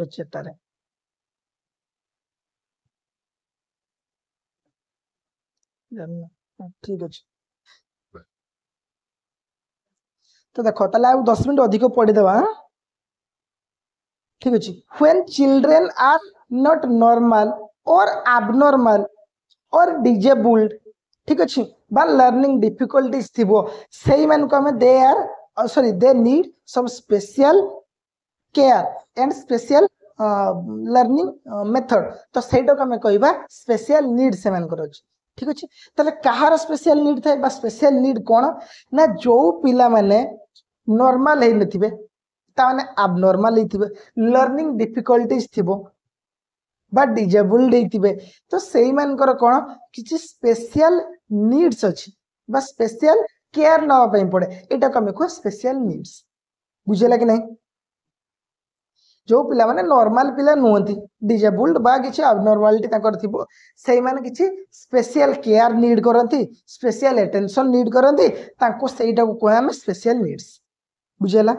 रे चैप्टर रे ठीक अच्छे तो देखो ताले आ 10 मिनट अधिक पढ़ी देबा ठीक अच्छे when children are not normal or abnormal or disabled ठीक अच्छे बा लर्निंग डिफिकल्टीज थी से they are sorry they need some special care and special learning method तो सहीटा को आम कह स्पेशल नीड से ठीक अच्छे ताले कहार स्पेशल नीड थाए स्पेशल नीड कौन ना जो पिला माने नॉर्मल है नथिबे ताने abnormal ହେଇଥିବେ लर्निंग डिफिकल्टीज थिबो बा डिजेबल्ड ହେଇଥିବେ तो सेई मानकर कोन किछि स्पेशल नीड्स अछि बा स्पेशल केयर नवा पई पड़े एटा कमे को स्पेशल नीड्स बुझेला कि नहीं जो पिला माने नॉर्मल पिला नुहंती डिजेबल्ड बा किछि abnormality ताकर थिबो सेई माने किछि स्पेशल केयर नीड करंती स्पेशल अटेंशन नीड करंती ताको सेईटा को कोहे हम स्पेशल नीड्स बुझेला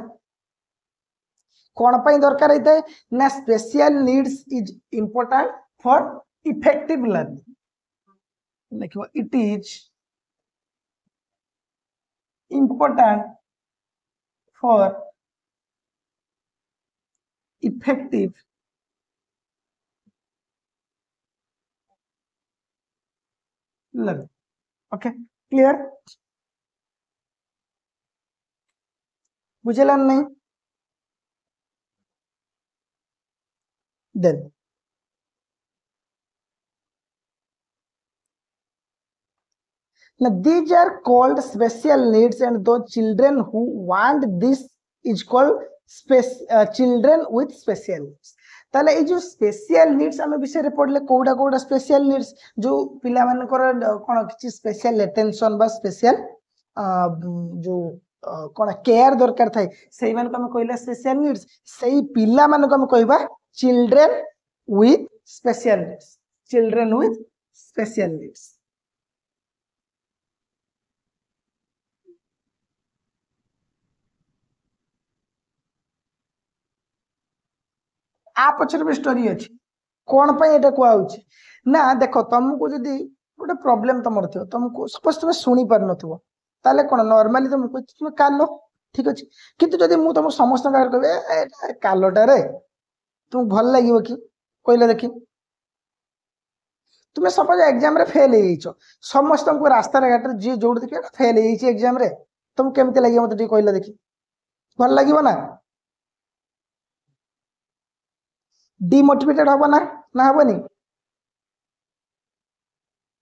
कौन पाई दरकार होता है ना special needs is important for effective learning देखो it is important for effective learning okay clear बुझेला नहीं then now these are called special needs and those children who want this is called children with special needs ताले ए जो special needs आम विषय पढ़ले कोडा कोडा स्पेशल नीड्स जो पिला मानकर कोन किछि स्पेशल अटेंशन बा स्पेशल जो कोन केयर दरकार थाए सेई मान को हम कहला स्पेशल नीड्स सेई पिला मान को हम कहबा children with special needs children with special needs आ पछर भी स्टोरी अछि कोन पय एटा को आउछि ना देखो तुमको जदी गोटे प्रॉब्लम तमर थियो तुमको सपोज तुम सुनी पार नथिबो ताले कोन नॉर्मली तुमको तुम कालो ठीक अछि किंतु जदी मु तुम समस्त कार कहबे कालोटा रे तुम भल लागिवो कि कहले देखि तुम्हें सपोज एग्जाम रे फेल हो समस्त को रास्ता घाट जी जो देखिए फेल हो एग्जाम रे तुम केमती लगे मत कहले देखि भल लगे ना डिमोटिवेटेड हम ना हेनी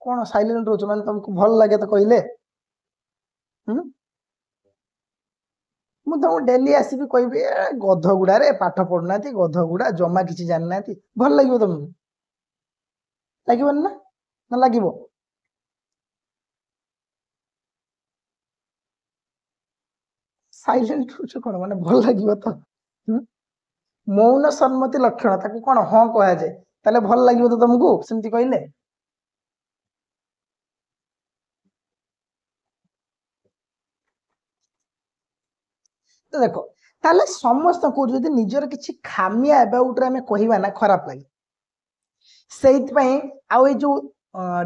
कौन साइलेंट रोच मैंने तुमको भल लगे तो कहले मुझे डेली आसबि कहबी गध गुड़ा रे पाठ पढ़ुना गध गुड़ा जमा किसी जान ना भल लगे तुमको लगे ना लगे साइलेंट रोच कौन माने भल लगे तो मौन सम्मति लक्षण ताको कौन हाँ कह जाए ताले भल लगे तो तुमको सेमती कहले तो देखो ताले समस्त को जदि निजर किछि खामिया अबाउट रे हमें कहबा ना खराब लगे सेइत पई आ ए जो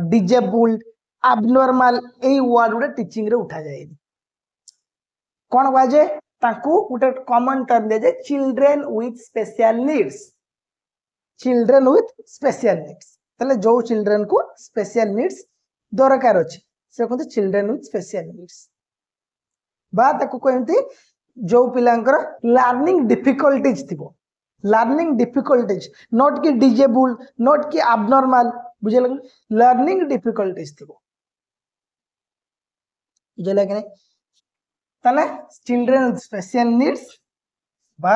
डिजेबल्ड एबनॉर्मल ए वर्ड गुडा टीचिंग रे उठा जाए कौन कह जाए ताकू गोटे कॉमन टर्म दे जाए children with special needs children with special needs ताले जो चिल्ड्रेन को स्पेशल नीड्स दरकार अछि से कहते चिल्ड्रेन विथ स्पेशल नीड्स बा ताकू कहते जो पिलांकर लर्निंग डिफिकल्टीज थिबो लर्निंग डिफिकल्टीज नॉट कि डिजेबल्ड नॉट कि एबनॉर्मल बुझे लगे लर्निंग डिफिकल्टीज थिबो बुझे लगे ताले चिल्ड्रेन विथ स्पेशल नीड्स बा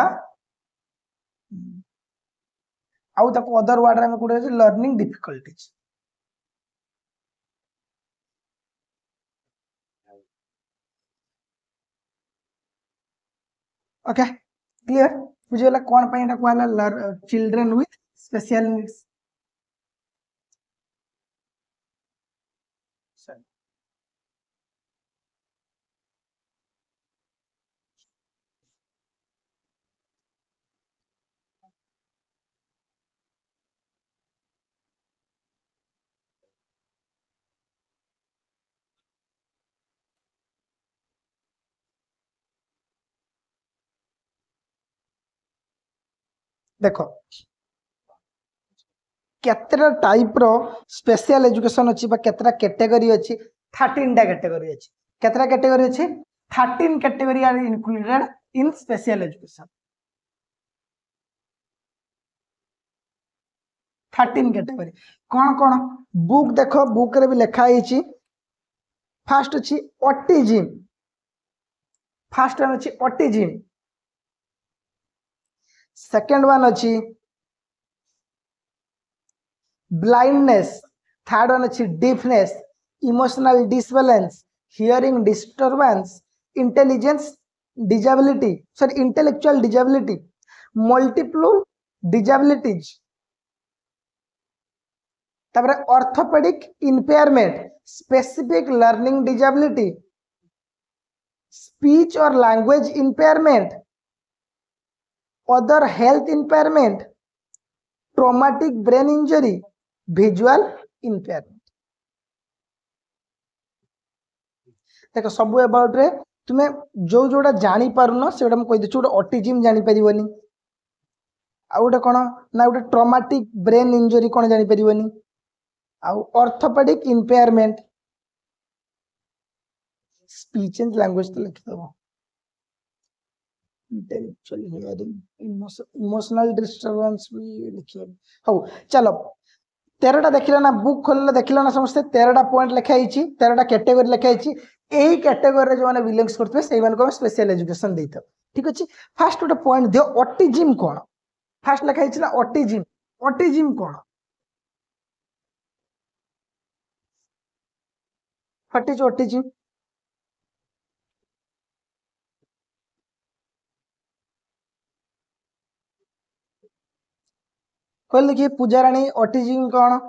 आउ ताको अदर वर्ड रे हम कोडे लर्निंग डिफिकल्टीज ओके क्लियर बुझेला कौन पई एटा कहला चिल्ड्रेन विथ स्पेशल नीड्स देखो केतरा टाइप रो स्पेशल एजुकेशन अछि बा केतरा कैटेगरी अछि 13 टा कैटेगरी अछि केतरा कैटेगरी अछि 13 category are included in special education 13 category कौन कौन बुक देखो बुक रे भी लिखा है फास्ट अछि ऑटिज्म फास्ट वन अछि ऑटिज्म सेकंड वन अछि ब्लाइंडनेस थर्ड वन अछि deafness emotional disbalance hearing disturbance intelligence disability sorry intellectual disability multiple disabilities तापर orthopaedic impairment specific learning disability speech और language impairment other health impairment traumatic brain injury visual impairment देखो सब about रे तुमे जो जोटा जानी पारुनो सेटा हम कहि दिछु ऑटिज्म जानी परिबनी आ गोटे कोन ना गोटे ट्रॉमेटिक ब्रेन इंजरी कोन जानी परिबनी आ orthopaedic impairment speech and language तो लिख दबो इंटेलेक्चुअल हियरिंग इमोशनल डिस्टर्बेंस भी लिखियो हो चलो 13टा देखिला ना बुक खोलले देखिला ना समस्त 13टा पॉइंट लिखा हिची 13टा कैटेगरी लिखा हिची एही कैटेगरी रे जो माने बिलोंग्स करथबे सेही मान को स्पेशल एजुकेशन देइतो ठीक अछि फर्स्ट गोटे पॉइंट दियो ऑटिज्म कोन फर्स्ट लिखा हिची ना autism autism cone what is autism कहले कि पूजा रानी ऑटिज्म कोन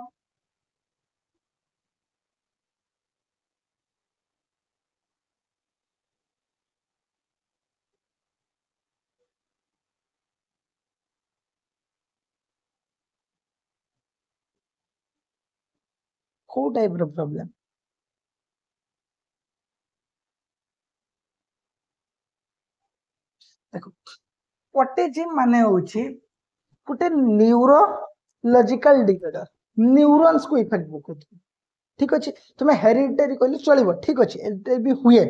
को टाइप रो प्रॉब्लम देखो ऑटिज्म माने होची गोटे न्यूरोलॉजिकल डिसऑर्डर न्यूरॉन्स को इफेक्ट पकउथि ठीक अछि तुमे हेरिडिटरी कहले चलिबो ठीक अछि एते भी हुए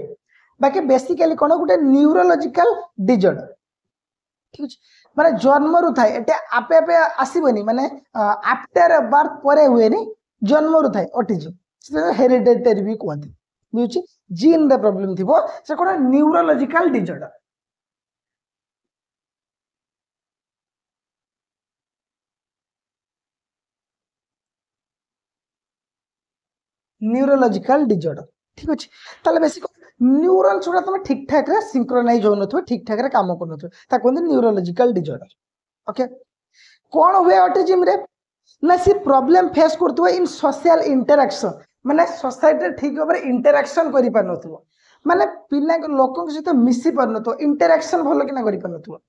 बाकी बेसिकली कोन गोटे न्यूरोलॉजिकल डिसऑर्डर ठीक अछि माने जन्म रु थाए एटे आपे आपे आसीबनी माने आफ्टर बर्थ परे हुए नि जन्म रु थाए ऑटिज्म से हेरिडिटरी भी कहते बुझछि जीन द प्रॉब्लम थिबो से कोन न्यूरोलॉजिकल डिसऑर्डर न्यूरोलॉजिकल डिसऑर्डर ठीक अछि ताले बेसिक न्यूरॉन्स गुड़ा तुम ठीक ठाक रे सिंक्रोनाइज हो नथो ठीक ठाक रे काम कर नथो ता कोन न्यूरोलॉजिकल डिसऑर्डर ओके कोन हुए ऑटिज्म रे ना सी प्रॉब्लम फेस करथो इन सोशल इंटरेक्शन माने सोसाइटी ठीक ओवर इंटरेक्शन करि पार नथो माने पिला लोक के सहित मिसी पार नथो इंटरेक्शन भलो कि ना करि पार नथो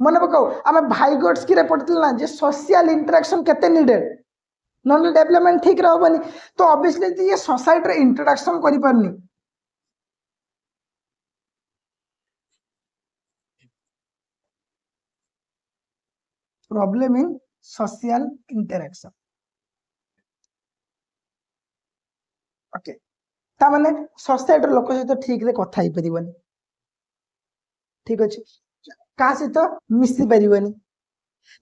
मने पकाओ आमे भाई गोट्स की रे पढ़तिल ना जे सोशल इंटरेक्शन केते नीडेड नॉन डेवलपमेंट ठीक रहबनी तो ऑब्वियसली ये सोसाइटी रे इंट्रोडक्शन करि पारनी problem in social interaction okay ता माने सोसाइटी लोक सहित ठीक रे कथा ही परिबनी ठीक अछि का सहित मिसी परिबनी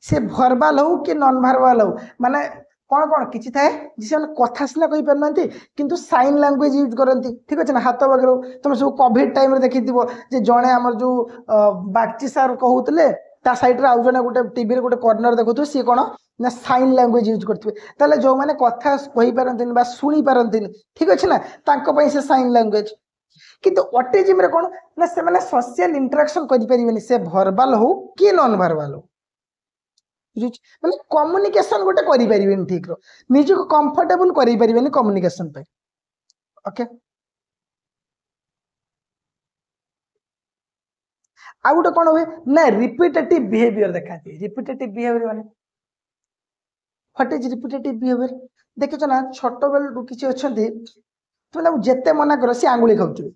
से वर्बल हो कि नॉन वर्बल हो माने कौन कौन किछि थाए जिसे कथा सिना कहि परनती किंतु साइन लैंग्वेज यूज करंती ठीक अछि ना हाथ वगैरह तुम सब कोविड टाइम रे देखिथिबो जे जणे हमर जो बागची सर कहउतले ता साइड रे आउ जने गोटे टीवी रे गोटे कॉर्नर देखुथु सी कोन ना साइन लैंग्वेज यूज करथिबे ताले जो माने कथा कहि परंतिन बा सुनी परंतिन ठीक अछि ना तांको पई से साइन लैंग्वेज किंतु ऑटिज्म रे कोन ना से माने सोशल इंटरेक्शन करि परिबेनी से वर्बल हो कि नॉन वर्बल हो ମାନେ କମ୍ୟୁନିକେସନ ଗୋଟେ କରିପାରିବେନି ଠିକ ର ନିଜକୁ କମ୍ଫର୍टेबल କରିପାରିବେନି କମ୍ୟୁନିକେସନ ପାଇଁ ଓକେ ଆଉ ଗୋଟେ କଣ ହୁଏ ନା ରିପିଟେଟିଭ ବିହେଭିयर ଦେଖାନ୍ତି ରିପିଟେଟିଭ ବିହେଭିयर ମାନେ व्हाट इज रिपीटेटिव बिहेवियर देखिଛ ନା ଛୋଟ ବେଳୁ କିଛି ଅଛନ୍ତି ତୁମେ ତାକୁ ଯେତେ ମନା କର ସେ ଆଙ୍ଗୁଳି ଖାଉଥିବେ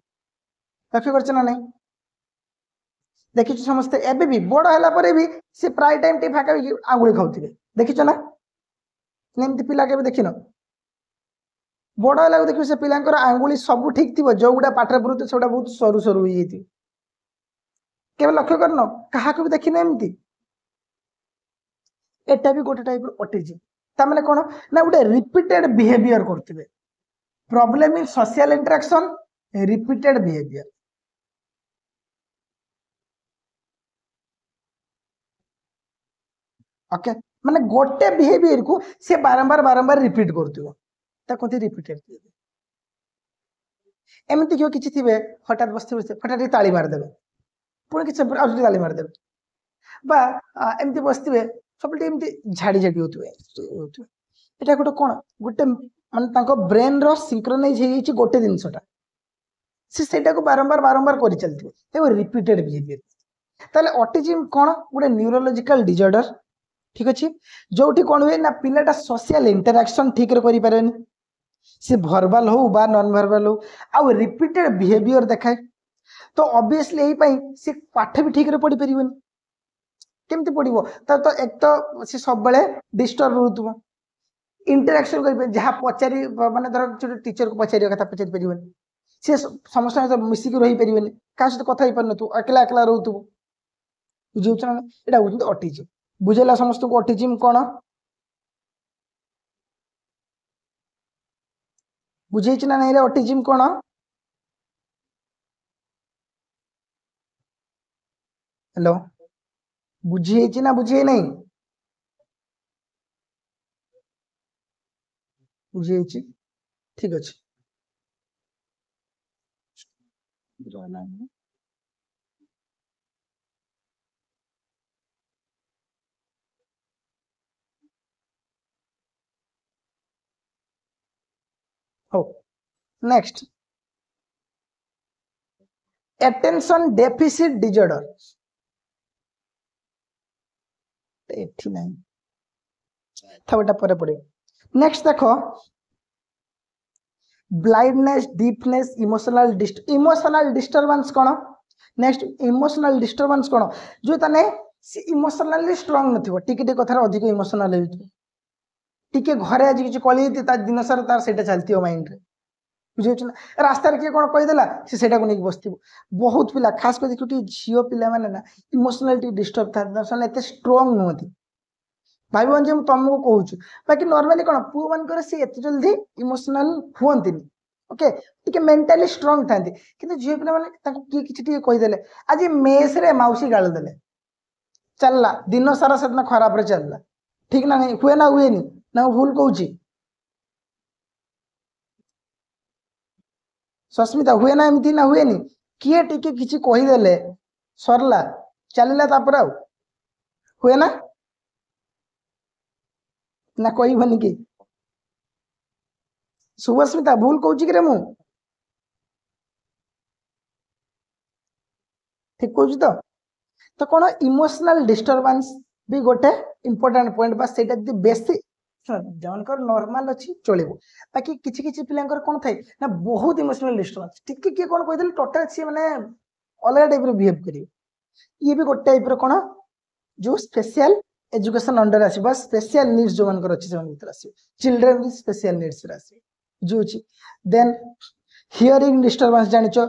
ଲକ୍ଷ୍ୟ କରିଛ ନା ନାହିଁ देखिछु समस्ते एबे भी बड़ हैला परे भी से प्राय टाइम टी फाका आंगुली खाउथिबे देखिछ ना एमती पिला के देखिन बड़ है देखिए से पिलांकर आंगुली सब ठीक थी जो गुड़ा पाठ पढ़ुते से बहुत सरू सरू हो के लक्ष्य करन क्या भी देखिन एमती एटा भी गोटे टाइप ऑटिज्म तामाने कोन ना गोटे रिपीटेड बिहेवियर करथिबे problem in social interaction repeated behaviour okay माने गोटे बिहेवियर को से बारंबार बारंबार रिपीट करथिबो ता कोथि रिपीटेड एमती क्यों किछि थिबे हठात बसते बसते हठात ताली मार देबे पुणी किछि आउट ताली मार देबे बा एमती बसथिबे सब एमती झाड़ी झाड़ी होतुवे एटा गोटे कोन गोटे माने तांको ब्रेन रो सिंक्रोनाइज हे जाइछि गोटे जिंसटा से सेटा को बारंबार बारंबार करि चलथिबे एगो रिपीटेड बिहेवियर ताले ऑटिज्म कोन गोटे न्यूरोलॉजिकल डिसऑर्डर ठीक अछि जोठी कोन हुए ना पिलाटा सोशल इंटरेक्शन ठीक रे करि पारेनी से वर्बल हो बा नॉन वर्बल हो आ रिपीटेड बिहेवियर देखाए तो ऑब्वियसली एही पई से पाठ भी ठीक रे पढ़ी परिबनी केमती पढ़िबो तो एक तो से सब बेले डिस्टर्ब रहउतबो इंटरेक्शन कर जहाँ पचारि माने धर जो टीचर को पचारिया कथा पचारि परिबनी से समस्त सहित मिसिक रही परिबनी का सहित कथा ही परनतु अकेला अकेला रहउतबो बुझिउछ ना एटा होउछ ऑटिज्म बुझेला समस्त को ऑटिज्म कोन बुझेछ ना नहीं रे ऑटिज्म कोन हेलो बुझेछ ना बुझे नहीं बुझेछ ठीक अछि हो नेक्स्ट अटेंशन डेफिसिट डिसऑर्डर एठी नहीं थबटा परे पड़े नेक्स्ट देखो ब्लाइंडनेस डीपनेस इमोशनल डिस्टर्बेंस कोन नेक्स्ट इमोशनल डिस्टर्बेंस कोन जो तने इमोशनली स्ट्रांग नथिबो टिके कथार अधिक इमोशनल हेउथि टिके घरे आज किछि कली ता दिन सारा तार सेटा चलतियो माइंड रे बुझिछ ना रास्ता रे के कोन कहि देला से सेटा को नै बसतिबो बहुत पिला खास कर देखुटी झियो पिला माने ना इमोशनली डिस्टर्ब था दर्शन एते स्ट्रांग नथि भाई बहन जे तुमको कहूँ बाकी नॉर्मली कौन पुओ मान से एत जल्दी इमोशनल हुअति ओके टिके मेंटली स्ट्रांग था कि झील पे किए कि कहीदे आज मेस रे मौसी गाड़ी देले चलला दिन सारा से खराब रे चलला ठीक ना नहीं हुए ना हुए ना भूल कहूँ सस्मिता हुए ना एमती ना हुए किए टिके किसी कहीदे सरला चलला तापर हुए ना ना कहबनी कि शुभस्मिता भूल कहूँ कि मु ठीक कहूँ तो कौन इमोशनल डिस्टर्बेंस भी गोटे इंपोर्टेंट पॉइंट बा सेटा जदी बेसी जनकर नॉर्मल अच्छी चलो बाकी किसी किसी पिलांकर कौन थाए ना बहुत इमोशनल डिस्टर्बेंस टिके किए कौन कहीदे टोटल सी माने अलग टाइप बिहेव करिवे ये भी गोटे टाइप कौन जो स्पेशल एजुकेशन अंडर आसीबा स्पेशल नीड्स जो मानकर अछि से भीतर आसी चिल्ड्रन विथ स्पेशल नीड्स रे आसी जो अछि देन हियरिंग डिस्टर्बेंस जानिचो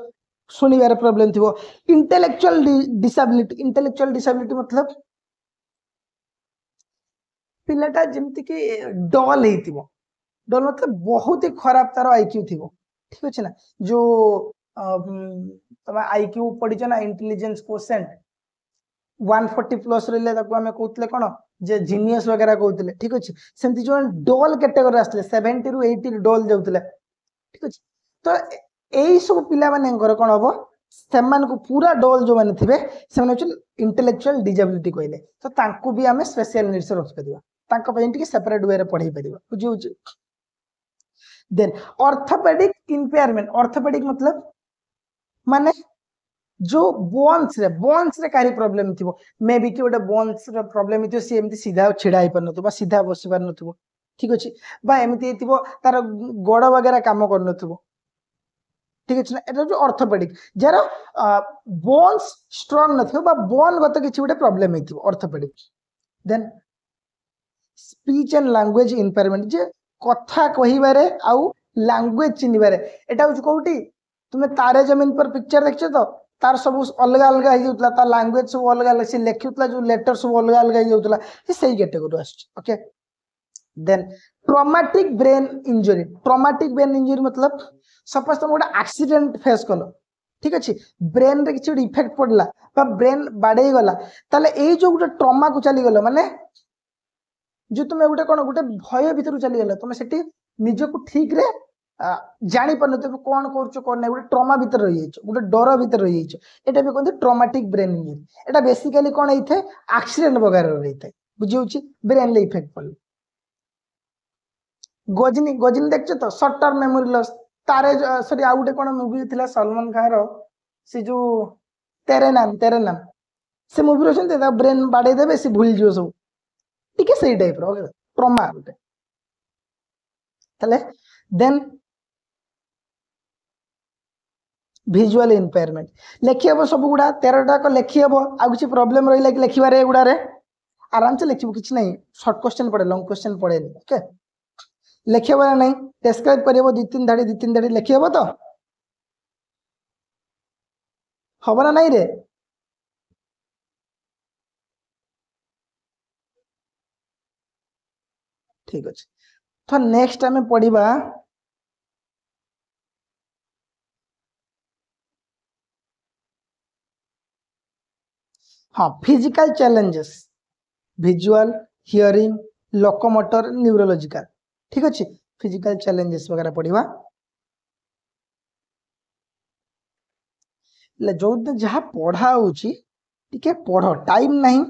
सुनिबार प्रॉब्लम थिबो इंटेलेक्चुअल डिसेबिलिटी मतलब पिलाटा जेमति कि डल हेतिबो डल मतलब बहुत ही खराब तार आईक्यू थिबो ठीक अछि ना जो तमा आईक्यू पढिछ ना इंटेलिजेंस कोशेंट 140 प्लस रहिले ताको हमें कहतले कोन जे जीनियस वगैरह कहतले ठीक अछि सेमति जो डोल कैटेगरी आस्ते 70 रु 80 डोल जाउतले ठीक अछि तो एई सब पिला माने घर कोन हबो सेमान को पूरा डोल जो माने थिबे सेमान अछि इंटेलेक्चुअल डिसेबिलिटी कहले तो तांको भी हमें स्पेशल नीड्स रख दिबा तांको पय इंटिके सेपरेट वे रे पढाई परिबा बुझिउ देन ऑर्थोपेडिक इंपेयरमेंट ऑर्थोपेडिक मतलब माने जो बोन्स रे कारी प्रॉब्लम थिबो मे बी कि ओटा बोन्स रे प्रॉब्लम थिबो से एमती सीधा छिड़ा ही परनथु बा सीधा बसि परनथु ठीक अछि बा एमती थिबो तार गोड़ वगैरह काम करनथु ठीक अछि ना एटा जो ऑर्थोपेडिक जरा बोन्स स्ट्रांग नथिबो बा बोन गत किछि ओटा प्रॉब्लम हेतिबो orthopaedic then speech and language impairment जे कथा कहिबारे आउ लैंग्वेज चिन्हिबारे एटा होछ कोउटी तुमे तारे जमीन पर पिक्चर देखछो तो तार सब अलग अलग हो जाउतला तार लैंग्वेज सब अलग अलग से लेखुतला जो लेटर सब अलग अलग हो जाउतला से सही कैटेगरी आछ okay then traumatic brain injury मतलब सपोज तुम गोटे एक्सीडेंट फेस कलो ठीक अच्छे ब्रेन रे किसी इफेक्ट पड़ला ब्रेन बाड़े गला ताले ए जो गोटे ट्रॉमा को चली गलो माने जो तुम गोटे कौन गोटे भय भितर चली गल तुम से निजक ठीक रे जानी पार तुम कौन कर कौन ना गोटे ट्रमा भितर रही गोटे डर भितर रही एटा भी कहते ट्रॉमेटिक ब्रेन इंजुरी एटा बेसिकली कौन होता है एक्सीडेंट वगैरह होता है बुझे ब्रेन ले इफेक्ट पड़े गजनी गजनी देखो तो सर्ट टर्म मेमोरी लॉस तारे सॉरी आउ गोटे कौन मूवी थिला सलमान खान रो से जो तेरे नाम से मूवी रो ब्रेन बाड़े देबे से भूल जियो सब ठीक है सही टाइप रो ट्रमा गोटे तले देन विजुअल इम्पेयरमेंट लेखि हम सब गुड़ा 13टा को लेखि हम आ किसी प्रॉब्लम रही कि लिखबारे गुड़ारे आराम से लिखिबो किछ नहीं शॉर्ट क्वेश्चन पड़े लॉन्ग क्वेश्चन पड़े ओके लिखिबो ना नहीं डिस्क्राइब करियो 2-3 धाड़ी लिखिबो तो हबो ना नहीं रे ठीक अच्छे तो नेक्स्ट आम पढ़ा हाँ physical challenges visual hearing locomotor neurological ठीक अच्छे फिजिकल चैलेंजेस वगैरह पढ़ा जो जहाँ पढ़ा टिके पढ़ टाइम नहीं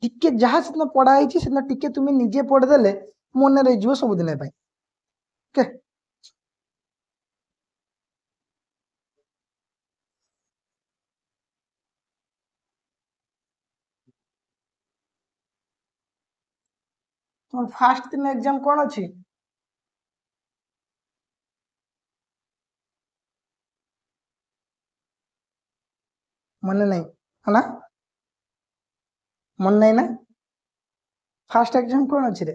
टिके जहाँ से पढ़ाई से टिके तुम निजे पढ़देले मन रही सबुदिन ओके तुम फास्ट दिन एग्जाम कौन अच्छी मन नहीं है ना मन नहीं ना फास्ट एग्जाम कौन अच्छी रे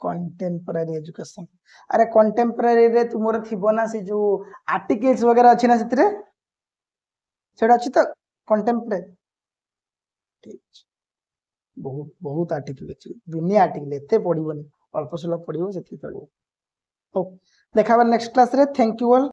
कंटेम्पररी एजुकेशन अरे कंटेम्पररी रे तुमर थिबो ना से जो आर्टिकल्स वगैरह अच्छी ना सेतिरे सेटा अच्छी तो कंटेम्पररी ठीक बहुत बहुत आर्टिकल अच्छी दुनिया आर्टिकल एते पढ़िबोनी अल्प सुलभ पढ़िबो सेति पढ़िबो हो देखा नेक्स्ट क्लास रे थैंक यू ऑल।